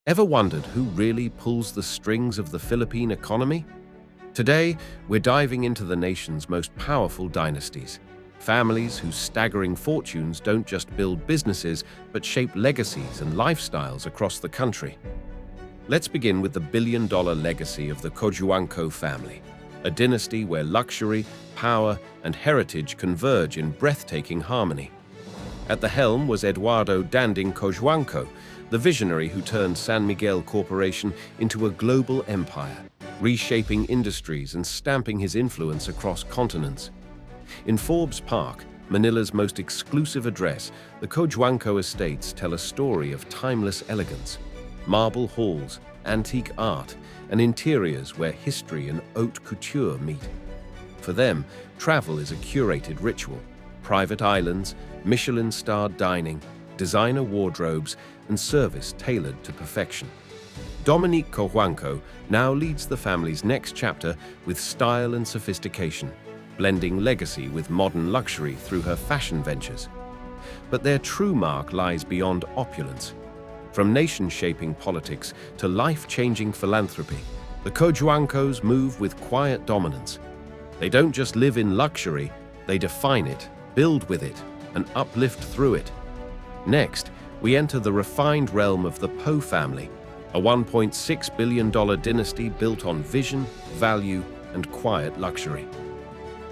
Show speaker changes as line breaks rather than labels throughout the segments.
Ever wondered who really pulls the strings of the Philippine economy? Today, we're diving into the nation's most powerful dynasties, families whose staggering fortunes don't just build businesses, but shape legacies and lifestyles across the country. Let's begin with the billion-dollar legacy of the Cojuangco family, a dynasty where luxury, power, and heritage converge in breathtaking harmony. At the helm was Eduardo Danding Cojuangco, the visionary who turned San Miguel Corporation into a global empire, reshaping industries and stamping his influence across continents. In Forbes Park, Manila's most exclusive address, the Cojuangco estates tell a story of timeless elegance. Marble halls, antique art, and interiors where history and haute couture meet. For them, travel is a curated ritual. Private islands, Michelin-starred dining, designer wardrobes, and service tailored to perfection. Dominique Cojuangco now leads the family's next chapter with style and sophistication, blending legacy with modern luxury through her fashion ventures. But their true mark lies beyond opulence. From nation-shaping politics to life-changing philanthropy, the Cojuangcos move with quiet dominance. They don't just live in luxury, they define it, build with it, and uplift through it. Next, we enter the refined realm of the Po family, a $1.6 billion dynasty built on vision, value, and quiet luxury.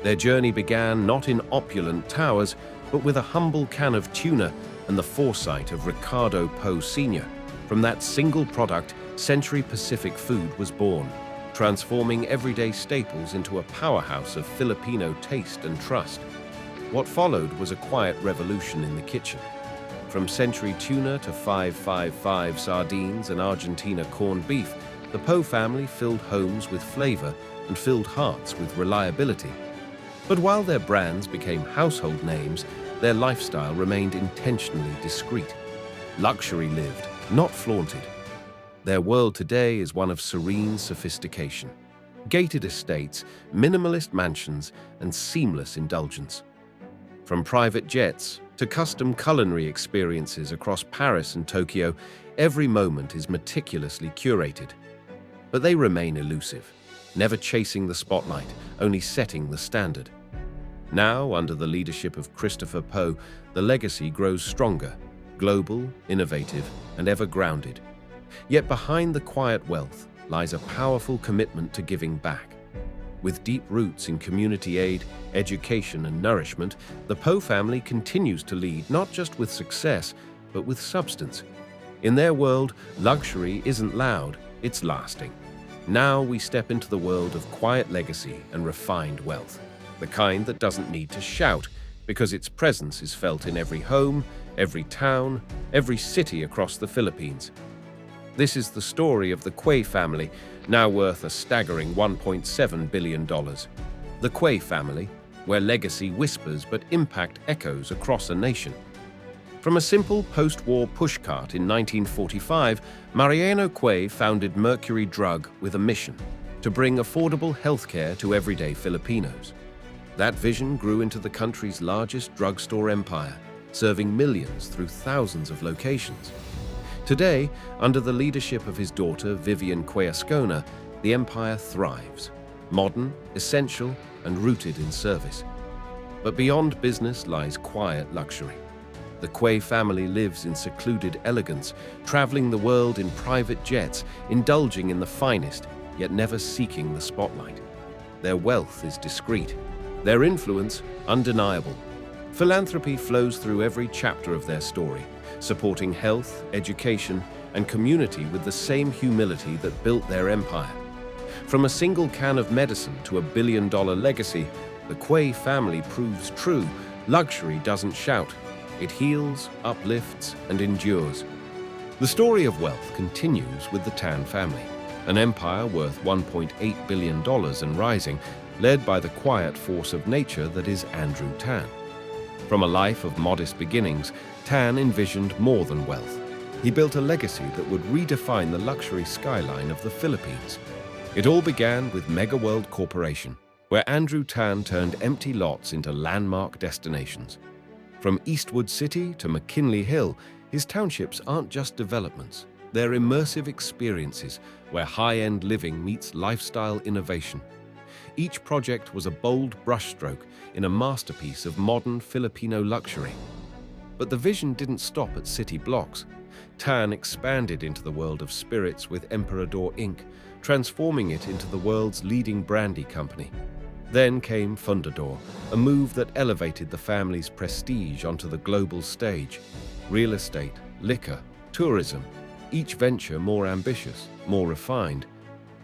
Their journey began not in opulent towers, but with a humble can of tuna and the foresight of Ricardo Po Sr. From that single product, Century Pacific Food was born, transforming everyday staples into a powerhouse of Filipino taste and trust. What followed was a quiet revolution in the kitchen. From Century tuna to 555 sardines and Argentina corned beef, the Po family filled homes with flavor and filled hearts with reliability. But while their brands became household names, their lifestyle remained intentionally discreet. Luxury lived, not flaunted. Their world today is one of serene sophistication. Gated estates, minimalist mansions, and seamless indulgence. From private jets to custom culinary experiences across Paris and Tokyo, every moment is meticulously curated. But they remain elusive, never chasing the spotlight, only setting the standard. Now, under the leadership of Christopher Po, the legacy grows stronger, global, innovative, and ever grounded. Yet behind the quiet wealth lies a powerful commitment to giving back. With deep roots in community aid, education, and nourishment, the Po family continues to lead not just with success, but with substance. In their world, luxury isn't loud, it's lasting. Now we step into the world of quiet legacy and refined wealth, the kind that doesn't need to shout, because its presence is felt in every home, every town, every city across the Philippines. This is the story of the Quay family, now worth a staggering $1.7 billion. The Quay family, where legacy whispers but impact echoes across a nation. From a simple post-war pushcart in 1945, Mariano Quay founded Mercury Drug with a mission: to bring affordable healthcare to everyday Filipinos. That vision grew into the country's largest drugstore empire, serving millions through thousands of locations. Today, under the leadership of his daughter Vivian Quay, the empire thrives, modern, essential, and rooted in service. But beyond business lies quiet luxury. The Quay family lives in secluded elegance, traveling the world in private jets, indulging in the finest, yet never seeking the spotlight. Their wealth is discreet, their influence undeniable. Philanthropy flows through every chapter of their story, supporting health, education, and community with the same humility that built their empire. From a single can of medicine to a billion-dollar legacy, the Quay family proves true. Luxury doesn't shout. It heals, uplifts, and endures. The story of wealth continues with the Tan family, an empire worth $1.8 billion and rising, led by the quiet force of nature that is Andrew Tan. From a life of modest beginnings, Tan envisioned more than wealth. He built a legacy that would redefine the luxury skyline of the Philippines. It all began with Mega World Corporation, where Andrew Tan turned empty lots into landmark destinations. From Eastwood City to McKinley Hill, his townships aren't just developments, They're immersive experiences where high-end living meets lifestyle innovation. Each project was a bold brushstroke in a masterpiece of modern Filipino luxury. But the vision didn't stop at city blocks. Tan expanded into the world of spirits with Emperador Inc., transforming it into the world's leading brandy company. Then came Fundador, a move that elevated the family's prestige onto the global stage. Real estate, liquor, tourism, each venture more ambitious, more refined.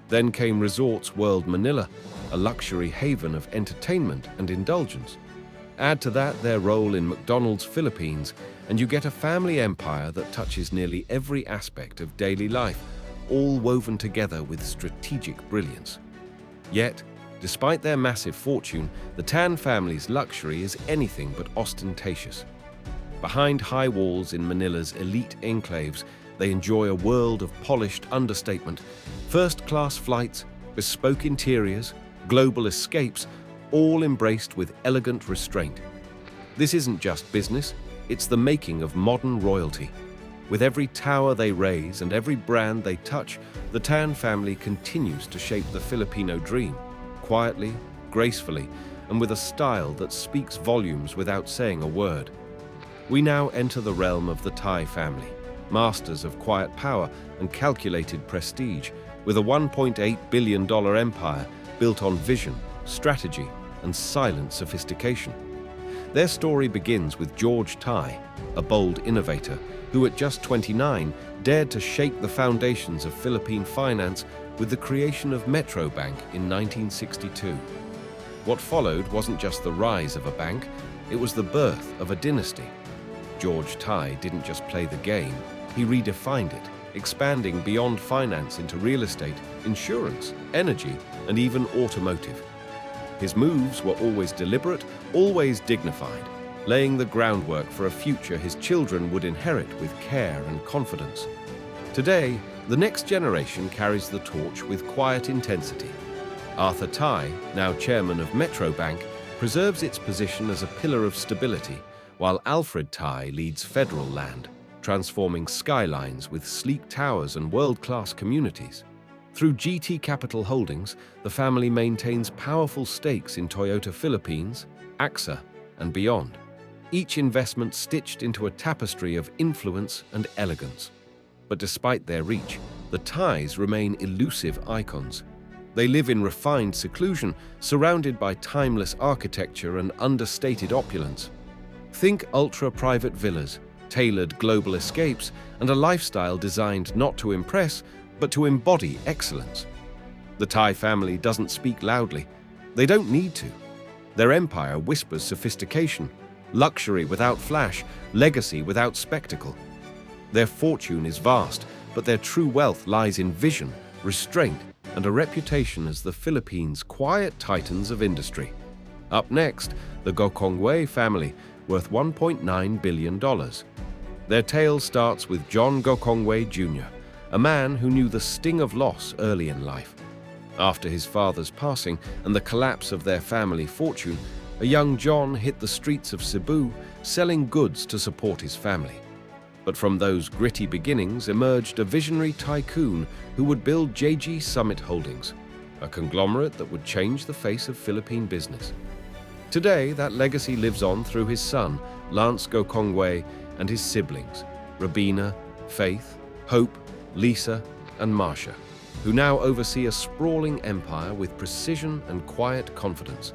Then came Resorts World Manila, a luxury haven of entertainment and indulgence. Add to that their role in McDonald's Philippines, and you get a family empire that touches nearly every aspect of daily life, all woven together with strategic brilliance. Yet, despite their massive fortune, the Tan family's luxury is anything but ostentatious. Behind high walls in Manila's elite enclaves, they enjoy a world of polished understatement, first-class flights, bespoke interiors, global escapes, all embraced with elegant restraint. This isn't just business, it's the making of modern royalty. With every tower they raise and every brand they touch, the Tan family continues to shape the Filipino dream, quietly, gracefully, and with a style that speaks volumes without saying a word. We now enter the realm of the Thai family, masters of quiet power and calculated prestige, with a $1.8 billion empire built on vision, strategy, and silent sophistication. Their story begins with George Thai, a bold innovator who at just 29 dared to shake the foundations of Philippine finance with the creation of Metrobank in 1962. What followed wasn't just the rise of a bank, it was the birth of a dynasty. George Thai didn't just play the game, he redefined it, expanding beyond finance into real estate, insurance, energy, and even automotive. His moves were always deliberate, always dignified, laying the groundwork for a future his children would inherit with care and confidence. Today, the next generation carries the torch with quiet intensity. Arthur Thai, now chairman of Metrobank, preserves its position as a pillar of stability, while Alfred Thai leads Federal Land, transforming skylines with sleek towers and world-class communities. Through GT Capital Holdings, the family maintains powerful stakes in Toyota Philippines, AXA, and beyond, each investment stitched into a tapestry of influence and elegance. But despite their reach, the Thais remain elusive icons. They live in refined seclusion, surrounded by timeless architecture and understated opulence. Think ultra-private villas, tailored global escapes, and a lifestyle designed not to impress, but to embody excellence. The Thai family doesn't speak loudly. They don't need to. Their empire whispers sophistication, luxury without flash, legacy without spectacle. Their fortune is vast, but their true wealth lies in vision, restraint, and a reputation as the Philippines' quiet titans of industry. Up next, the Gokongwei family, worth $1.9 billion. Their tale starts with John Gokongwei Jr., a man who knew the sting of loss early in life. After his father's passing and the collapse of their family fortune, a young John hit the streets of Cebu, selling goods to support his family. But from those gritty beginnings emerged a visionary tycoon who would build JG Summit Holdings, a conglomerate that would change the face of Philippine business. Today, that legacy lives on through his son, Lance Gokongwei, and his siblings, Rabina, Faith, Hope, Lisa, and Marcia, who now oversee a sprawling empire with precision and quiet confidence.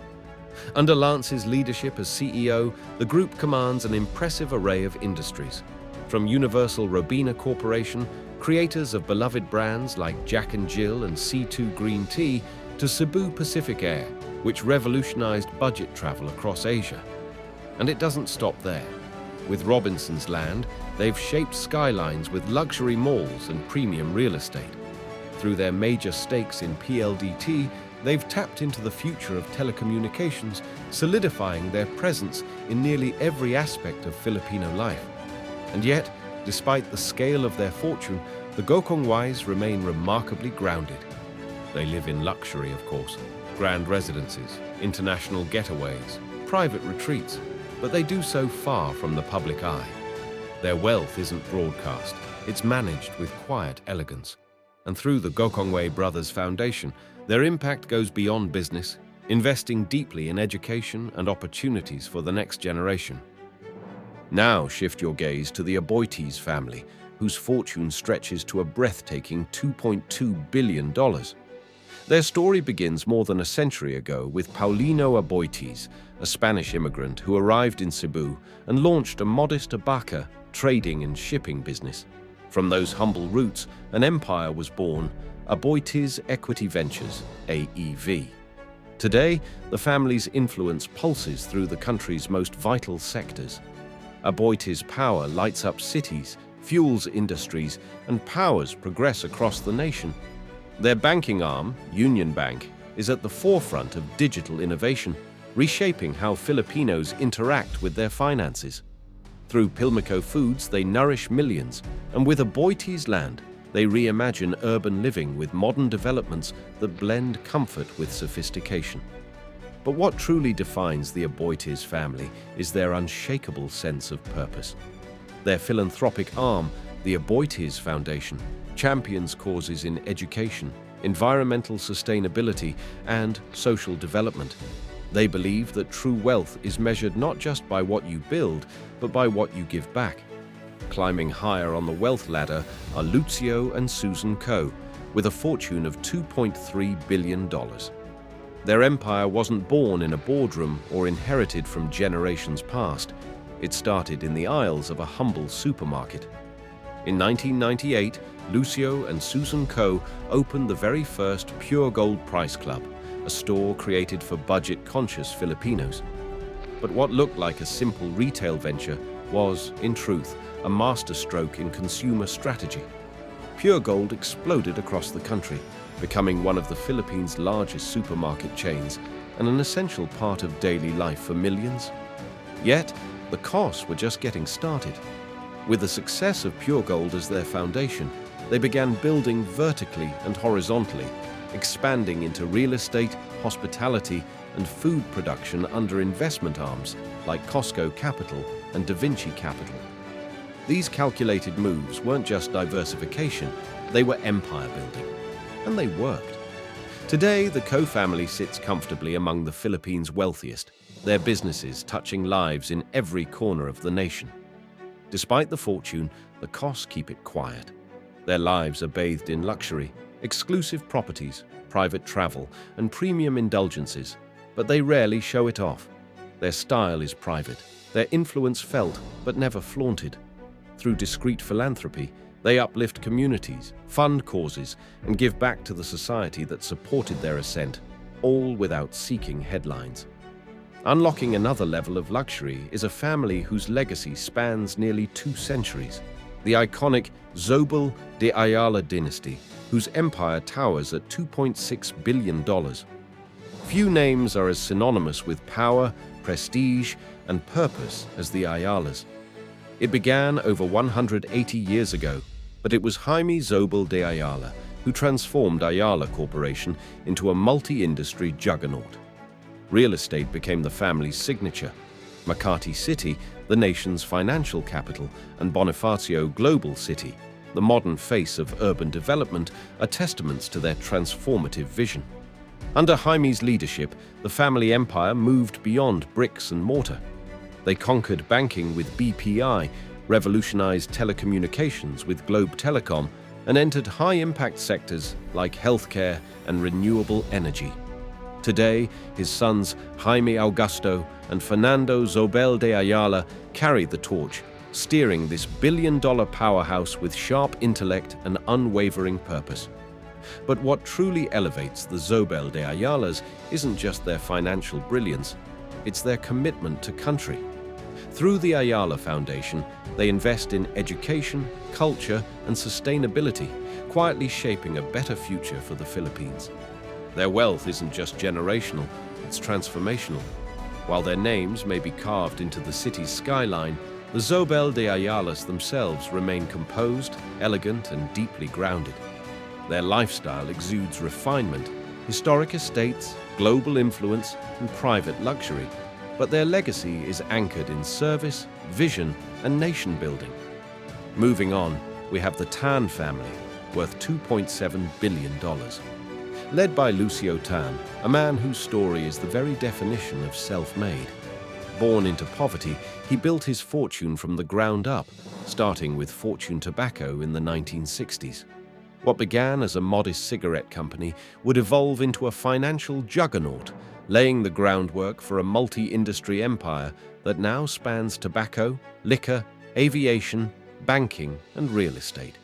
Under Lance's leadership as CEO, the group commands an impressive array of industries. From Universal Robina Corporation, creators of beloved brands like Jack and Jill and C2 Green Tea, to Cebu Pacific Air, which revolutionized budget travel across Asia. And it doesn't stop there. With Robinson's Land, they've shaped skylines with luxury malls and premium real estate. Through their major stakes in PLDT, they've tapped into the future of telecommunications, solidifying their presence in nearly every aspect of Filipino life. And yet, despite the scale of their fortune, the Gokongweis remain remarkably grounded. They live in luxury, of course, grand residences, international getaways, private retreats, but they do so far from the public eye. Their wealth isn't broadcast. It's managed with quiet elegance. And through the Gokongwei Brothers Foundation, their impact goes beyond business, investing deeply in education and opportunities for the next generation. Now shift your gaze to the Aboitiz family, whose fortune stretches to a breathtaking $2.2 billion. Their story begins more than a century ago with Paulino Aboitiz, a Spanish immigrant who arrived in Cebu and launched a modest abaca trading and shipping business. From those humble roots, an empire was born, Aboitiz Equity Ventures, AEV. Today, the family's influence pulses through the country's most vital sectors. Aboitiz power lights up cities, fuels industries, and powers progress across the nation. Their banking arm, Union Bank, is at the forefront of digital innovation, reshaping how Filipinos interact with their finances. Through Pilmico Foods, they nourish millions, and with Aboitiz Land, they reimagine urban living with modern developments that blend comfort with sophistication. But what truly defines the Aboitiz family is their unshakable sense of purpose. Their philanthropic arm, the Aboitiz Foundation, champions causes in education, environmental sustainability, and social development. They believe that true wealth is measured not just by what you build, but by what you give back. Climbing higher on the wealth ladder are Lucio and Susan Coe, with a fortune of $2.3 billion. Their empire wasn't born in a boardroom or inherited from generations past. It started in the aisles of a humble supermarket. In 1998, Lucio and Susan Coe opened the very first Pure Gold Price Club, a store created for budget-conscious Filipinos. But what looked like a simple retail venture was, in truth, a masterstroke in consumer strategy. Pure Gold exploded across the country, becoming one of the Philippines' largest supermarket chains and an essential part of daily life for millions. Yet, the costs were just getting started. With the success of Pure Gold as their foundation, they began building vertically and horizontally, expanding into real estate, hospitality, and food production under investment arms like Costco Capital and Da Vinci Capital. These calculated moves weren't just diversification, they were empire building. And they worked. Today, the Coe family sits comfortably among the Philippines' wealthiest, their businesses touching lives in every corner of the nation. Despite the fortune, the costs keep it quiet. Their lives are bathed in luxury, exclusive properties, private travel, and premium indulgences, but they rarely show it off. Their style is private, their influence felt but never flaunted. Through discreet philanthropy, they uplift communities, fund causes, and give back to the society that supported their ascent, all without seeking headlines. Unlocking another level of luxury is a family whose legacy spans nearly 2 centuries. The iconic Zobel de Ayala dynasty, whose empire towers at $2.6 billion. Few names are as synonymous with power, prestige, and purpose as the Ayalas. It began over 180 years ago, but it was Jaime Zobel de Ayala who transformed Ayala Corporation into a multi-industry juggernaut. Real estate became the family's signature. Makati City, the nation's financial capital, and Bonifacio Global City, the modern face of urban development, are testaments to their transformative vision. Under Jaime's leadership, the family empire moved beyond bricks and mortar. They conquered banking with BPI, revolutionized telecommunications with Globe Telecom, and entered high-impact sectors like healthcare and renewable energy. Today, his sons Jaime Augusto and Fernando Zobel de Ayala carry the torch, steering this billion-dollar powerhouse with sharp intellect and unwavering purpose. But what truly elevates the Zobel de Ayalas isn't just their financial brilliance, it's their commitment to country. Through the Ayala Foundation, they invest in education, culture, and sustainability, quietly shaping a better future for the Philippines. Their wealth isn't just generational, it's transformational. While their names may be carved into the city's skyline, the Zobel de Ayalas themselves remain composed, elegant, and deeply grounded. Their lifestyle exudes refinement, historic estates, global influence, and private luxury, but their legacy is anchored in service, vision, and nation-building. Moving on, we have the Tan family, worth $2.7 billion. Led by Lucio Tan, a man whose story is the very definition of self-made. Born into poverty, he built his fortune from the ground up, starting with Fortune Tobacco in the 1960s. What began as a modest cigarette company would evolve into a financial juggernaut, laying the groundwork for a multi-industry empire that now spans tobacco, liquor, aviation, banking, and real estate.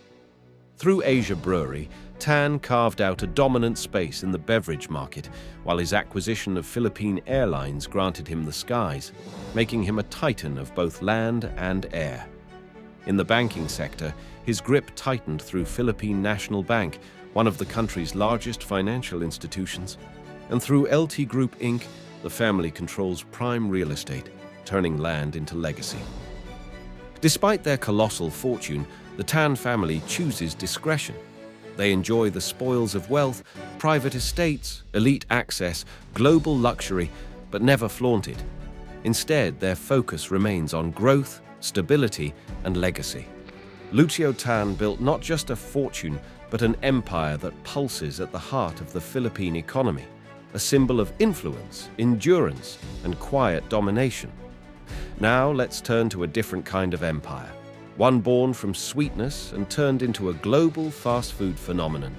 Through Asia Brewery, Tan carved out a dominant space in the beverage market, while his acquisition of Philippine Airlines granted him the skies, making him a titan of both land and air. In the banking sector, his grip tightened through Philippine National Bank, one of the country's largest financial institutions, and through LT Group Inc., the family controls prime real estate, turning land into legacy. Despite their colossal fortune, the Tan family chooses discretion. They enjoy the spoils of wealth, private estates, elite access, global luxury, but never flaunt it. Instead, their focus remains on growth, stability, and legacy. Lucio Tan built not just a fortune, but an empire that pulses at the heart of the Philippine economy, a symbol of influence, endurance, and quiet domination. Now let's turn to a different kind of empire, one born from sweetness and turned into a global fast food phenomenon.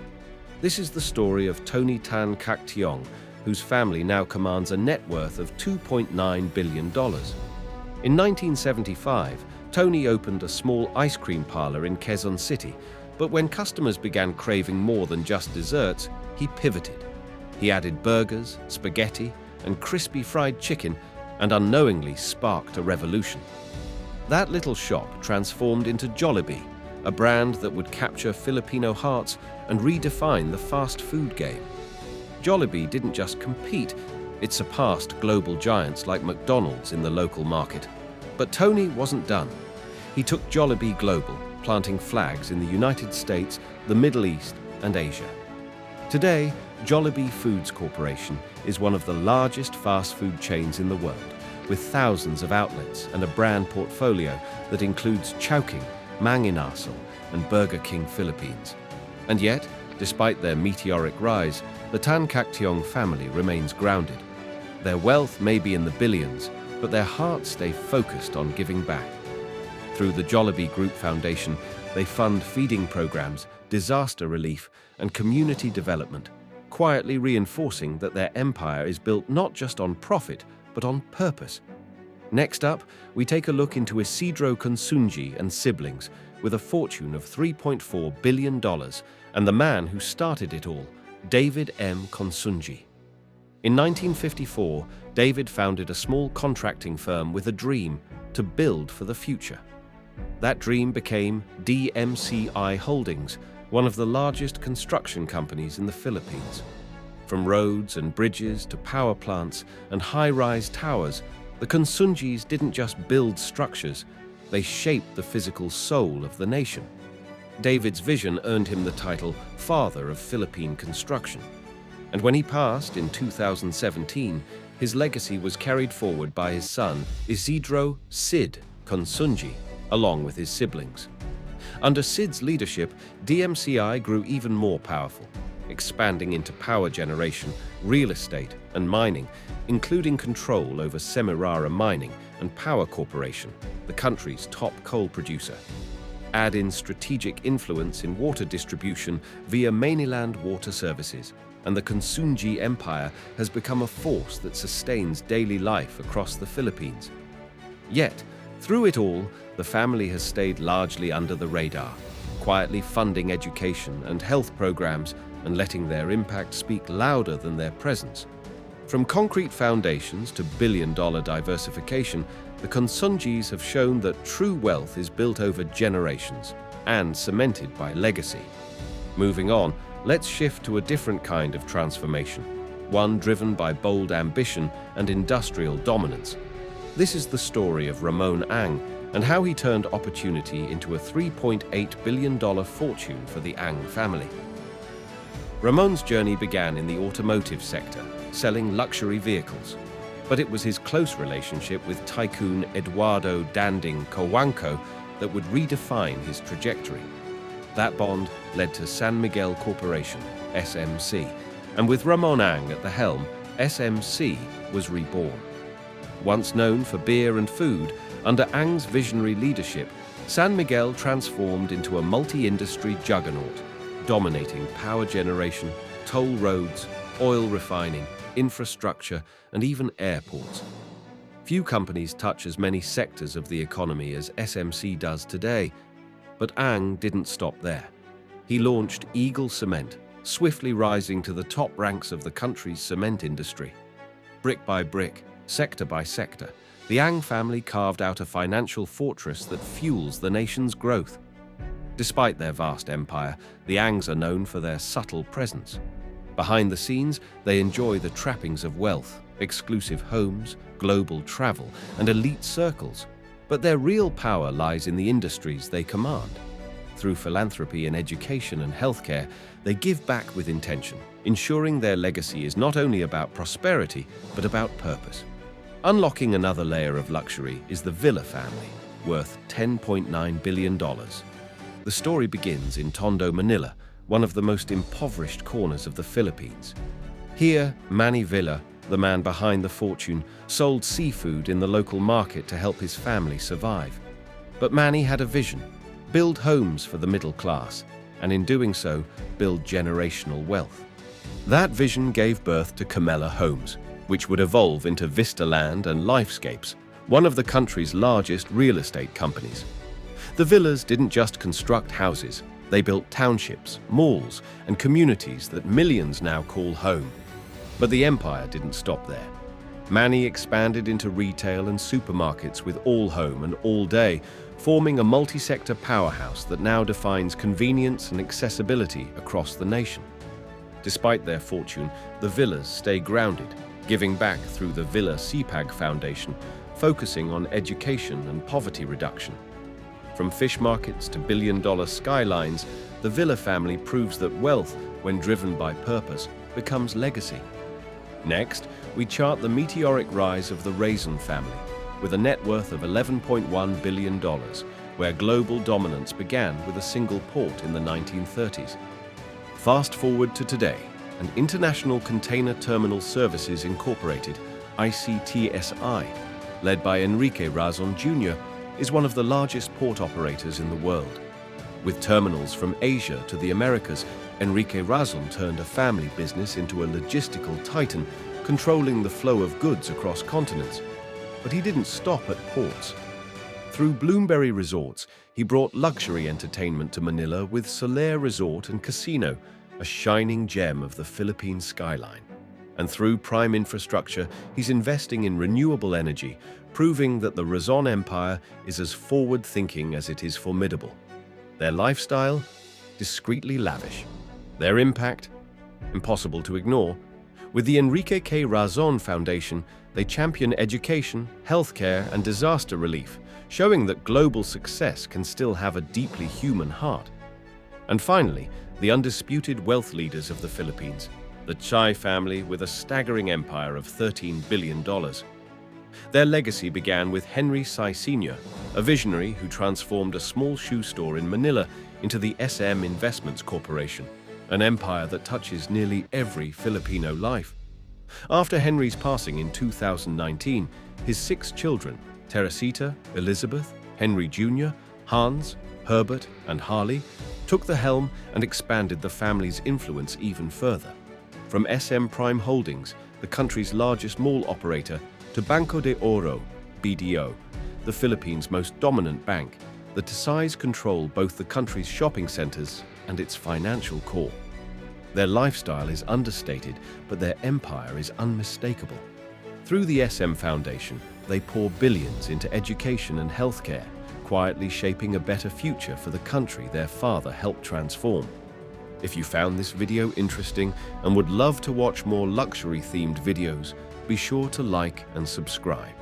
This is the story of Tony Tan Caktiong, whose family now commands a net worth of $2.9 billion. In 1975, Tony opened a small ice cream parlor in Quezon City, but when customers began craving more than just desserts, he pivoted. He added burgers, spaghetti, and crispy fried chicken, and unknowingly sparked a revolution. That little shop transformed into Jollibee, a brand that would capture Filipino hearts and redefine the fast food game. Jollibee didn't just compete, it surpassed global giants like McDonald's in the local market. But Tony wasn't done. He took Jollibee global, planting flags in the United States, the Middle East, and Asia. Today, Jollibee Foods Corporation is one of the largest fast food chains in the world, with thousands of outlets and a brand portfolio that includes Chowking, Mang Inasal, and Burger King Philippines. And yet, despite their meteoric rise, the Tan Caktiong family remains grounded. Their wealth may be in the billions, but their hearts stay focused on giving back. Through the Jollibee Group Foundation, they fund feeding programs, disaster relief, and community development, quietly reinforcing that their empire is built not just on profit, but on purpose. Next up, we take a look into Isidro Consunji and siblings, with a fortune of $3.4 billion, and the man who started it all, David M. Consunji. In 1954, David founded a small contracting firm with a dream to build for the future. That dream became DMCI Holdings, one of the largest construction companies in the Philippines. From roads and bridges to power plants and high-rise towers, the Consunjis didn't just build structures, they shaped the physical soul of the nation. David's vision earned him the title Father of Philippine Construction. And when he passed in 2017, his legacy was carried forward by his son, Isidro Sid Consunji, along with his siblings. Under Sid's leadership, DMCI grew even more powerful, expanding into power generation, real estate, and mining, including control over Semirara Mining and Power Corporation, the country's top coal producer. Add in strategic influence in water distribution via Mainland Water Services, and the Consunji Empire has become a force that sustains daily life across the Philippines. Yet, through it all, the family has stayed largely under the radar, quietly funding education and health programs and letting their impact speak louder than their presence. From concrete foundations to billion-dollar diversification, the Consunjis have shown that true wealth is built over generations and cemented by legacy. Moving on, let's shift to a different kind of transformation, one driven by bold ambition and industrial dominance. This is the story of Ramon Ang and how he turned opportunity into a $3.8 billion fortune for the Ang family. Ramon's journey began in the automotive sector, selling luxury vehicles. But it was his close relationship with tycoon Eduardo Danding Cojuangco that would redefine his trajectory. That bond led to San Miguel Corporation, SMC, and with Ramon Ang at the helm, SMC was reborn. Once known for beer and food, under Ang's visionary leadership, San Miguel transformed into a multi-industry juggernaut, dominating power generation, toll roads, oil refining, infrastructure, and even airports. Few companies touch as many sectors of the economy as SMC does today, but Ang didn't stop there. He launched Eagle Cement, swiftly rising to the top ranks of the country's cement industry. Brick by brick, sector by sector, the Ang family carved out a financial fortress that fuels the nation's growth. Despite their vast empire, the Angs are known for their subtle presence. Behind the scenes, they enjoy the trappings of wealth, exclusive homes, global travel, and elite circles. But their real power lies in the industries they command. Through philanthropy in education and healthcare, they give back with intention, ensuring their legacy is not only about prosperity, but about purpose. Unlocking another layer of luxury is the Villa family, worth $10.9 billion. The story begins in Tondo, Manila, one of the most impoverished corners of the Philippines. Here, Manny Villa, the man behind the fortune, sold seafood in the local market to help his family survive. But Manny had a vision: build homes for the middle class, and in doing so, build generational wealth. That vision gave birth to Camella Homes, which would evolve into Vista Land and Lifescapes, one of the country's largest real estate companies. The villas didn't just construct houses, they built townships, malls, and communities that millions now call home. But the empire didn't stop there. Manny expanded into retail and supermarkets with All Home and All Day, forming a multi-sector powerhouse that now defines convenience and accessibility across the nation. Despite their fortune, the villas stay grounded, giving back through the Villa CPAG Foundation, focusing on education and poverty reduction. From fish markets to billion-dollar skylines, the Villa family proves that wealth, when driven by purpose, becomes legacy. Next, we chart the meteoric rise of the Raisin family, with a net worth of $11.1 billion, where global dominance began with a single port in the 1930s. Fast forward to today, and International Container Terminal Services Incorporated, ICTSI, led by Enrique Razon Jr., is one of the largest port operators in the world. With terminals from Asia to the Americas, Enrique Razon turned a family business into a logistical titan, controlling the flow of goods across continents. But he didn't stop at ports. Through Bloomberry Resorts, he brought luxury entertainment to Manila with Solaire Resort and Casino, a shining gem of the Philippine skyline. And through Prime Infrastructure, he's investing in renewable energy, proving that the Razon empire is as forward-thinking as it is formidable. Their lifestyle, discreetly lavish. Their impact, impossible to ignore. With the Enrique K. Razon Foundation, they champion education, healthcare, and disaster relief, showing that global success can still have a deeply human heart. And finally, the undisputed wealth leaders of the Philippines, the Chai family with a staggering empire of $13 billion. Their legacy began with Henry Tsai Sr., a visionary who transformed a small shoe store in Manila into the SM Investments Corporation, an empire that touches nearly every Filipino life. After Henry's passing in 2019, his 6 children, Teresita, Elizabeth, Henry Jr., Hans, Herbert, and Harley, took the helm and expanded the family's influence even further. From SM Prime Holdings, the country's largest mall operator, to Banco de Oro, BDO, the Philippines' most dominant bank, the Tsais control both the country's shopping centers and its financial core. Their lifestyle is understated, but their empire is unmistakable. Through the SM Foundation, they pour billions into education and healthcare, quietly shaping a better future for the country their father helped transform. If you found this video interesting and would love to watch more luxury-themed videos, be sure to like and subscribe.